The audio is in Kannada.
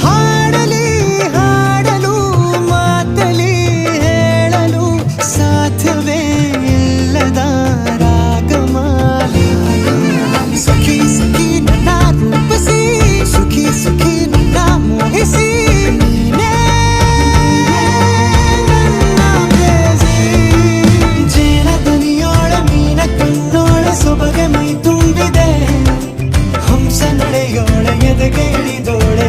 ಹಾಡಲಿ ಹಾಡಲು ಮಾತಲಿ ಹೇಳಲು ಸಾಧ್ಯವೇ ಇಲ್ಲದ ರಾಗಮಾಲಿ ಸಖಿ ಸಖಿ ನನ್ನ ರೂಪಿಸಿ ಸುಖಿ ಸುಖಿ ನನ್ನ ಮೋಹಿಸಿ ನೀನೇ ನನ್ನ ಪ್ರೇಯಸಿ. ಜೇನ ದನಿಯೋಳ ಮೀನ ಕಣ್ಣೋಳ ಸೊಬಗೆ ಮೈ ತುಂಬಿದೆ ಹಂಸ ನಡೆಯೋಳ ಎದೆಗೆ ಇಳಿದೋಳೆ